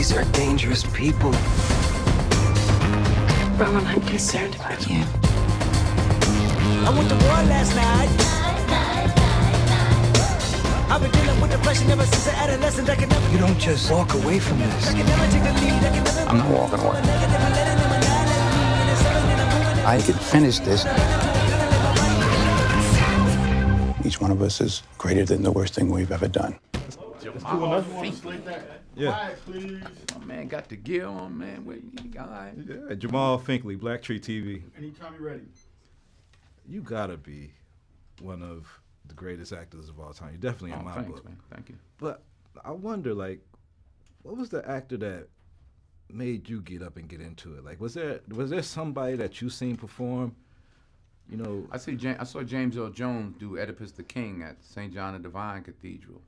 These are dangerous people. Roman, I'm concerned about you. I went to war last night. I've been dealing with depression ever since an adolescent. I can never. You don't just walk away from this. I can never take the lead. I can never. I'm not walking away. I can finish this. Each one of us is greater than the worst thing we've ever done. Jamal Finkley. Yeah. Quiet, please. My man got the gear on, man. Wait, all right. Oh, Yeah, Jamal Finkley, BlackTree TV. Anytime you're ready. You gotta be one of the greatest actors of all time. You're definitely in my Thanks, book. man. Thank you. But I wonder, like, what was the actor that made you get up and get into it? Like, was there somebody that you seen perform? You know, I saw James Earl Jones do Oedipus the King at St. John the Divine Cathedral.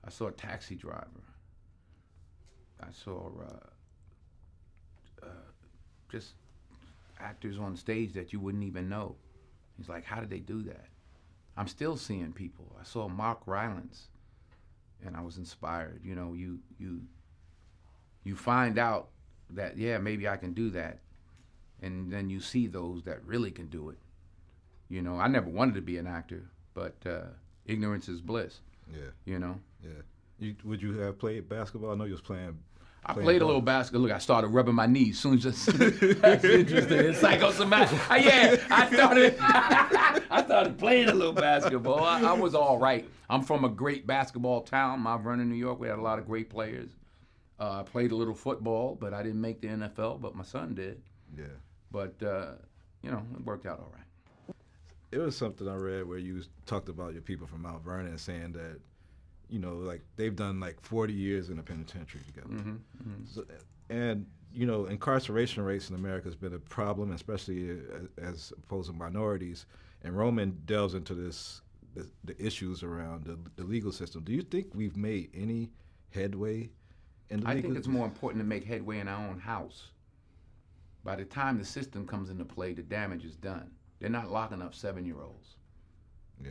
I saw Taxi Driver. I saw just actors on stage that you wouldn't even know. He's like, how did they do that? I'm still seeing people. I saw Mark Rylance, and I was inspired. You know, you find out that, yeah, maybe I can do that, and then you see those that really can do it. You know, I never wanted to be an actor, but ignorance is bliss. yeah, You know, yeah. Would you have played basketball? I know you was playing. I played a little basketball. Look, I started rubbing my knees. As soon as that's interesting. It's psychosomatic. I started playing a little basketball. I was all right. I'm from a great basketball town, Mount Vernon, New York. We had a lot of great players. I played a little football, but I didn't make the NFL, but my son did. Yeah. But, you know, it worked out all right. It was something I read where you talked about your people from Mount Vernon saying that, you know, like they've done like 40 years in the penitentiary together. So, and, you know, incarceration rates in America has been a problem, especially as opposed to minorities. And Roman delves into the issues around the legal system. Do you think we've made any headway in the I legal think it's more important to make headway in our own house. By the time the system comes into play, the damage is done. They're not locking up 7-year-olds. Yeah.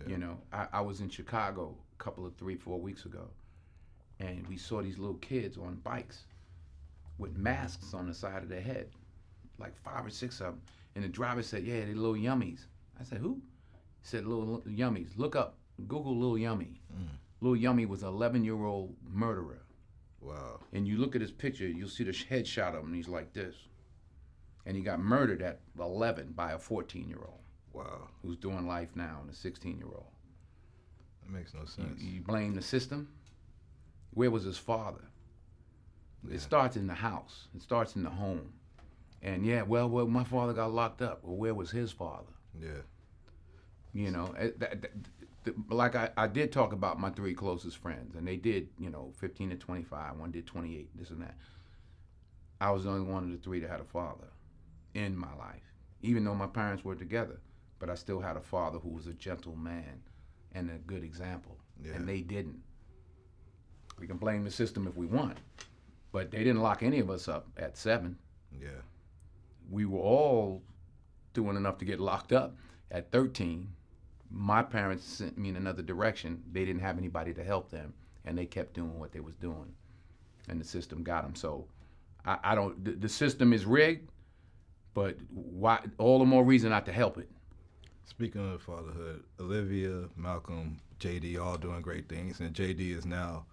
You know, I was in Chicago a couple of 3-4 weeks ago, and we saw these little kids on bikes with masks on the side of their head, like 5 or 6 of them. And the driver said, yeah, they're little yummies. I said, who? He said, little yummies. Look up, Google Lil Yummy. Lil Yummy was an 11-year-old murderer. Wow. And you look at his picture, you'll see the headshot of him, and he's like this. And he got murdered at 11 by a 14-year-old. Wow. Who's doing life now, and a 16-year-old. That makes no sense. You blame the system? Where was his father? It starts in the house. It starts in the home. And yeah, well, my father got locked up. Well, where was his father? Yeah. You know, like I did talk about my 3 closest friends, and they did, you know, 15 to 25. One did 28, this and that. I was the only one of the 3 that had a father in my life, even though my parents were together. But I still had a father who was a gentle man and a good example, and they didn't. We can blame the system if we want, but they didn't lock any of us up at 7. Yeah. We were all doing enough to get locked up at 13. My parents sent me in another direction. They didn't have anybody to help them, and they kept doing what they was doing, and the system got them. So I don't, the system is rigged, but why? All the more reason not to help it. Speaking of fatherhood, Olivia, Malcolm, JD, all doing great things, and JD is now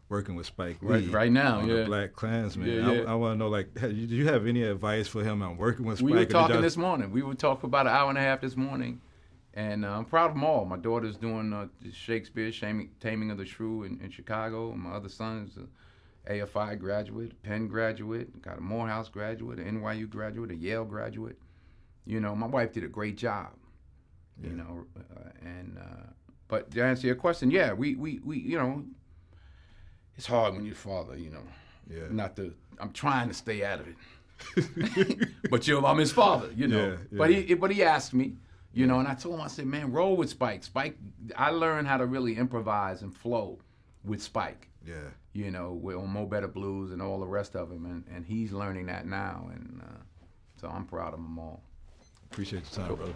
working with Spike Lee right now, on yeah. the Black Klansman. Yeah. I want to know, like, do you have any advice for him on working with Spike? We were talking this morning. We would talk for about an hour and a half this morning, and I'm proud of them all. My daughter's doing Shakespeare, Taming of the Shrew in Chicago. My other son is an AFI graduate, Penn graduate, got a Morehouse graduate, an NYU graduate, a Yale graduate. You know, my wife did a great job. You know, but to answer your question, yeah, we you know, it's hard when you're a father, you know. Yeah. I'm trying to stay out of it. But I'm his father, you know. Yeah. But he asked me, you know, and I told him, I said, man, roll with Spike. Spike, I learned how to really improvise and flow with Spike. Yeah. You know, on Mo Better Blues and all the rest of them, and he's learning that now, and so I'm proud of them all. Appreciate your time, brother.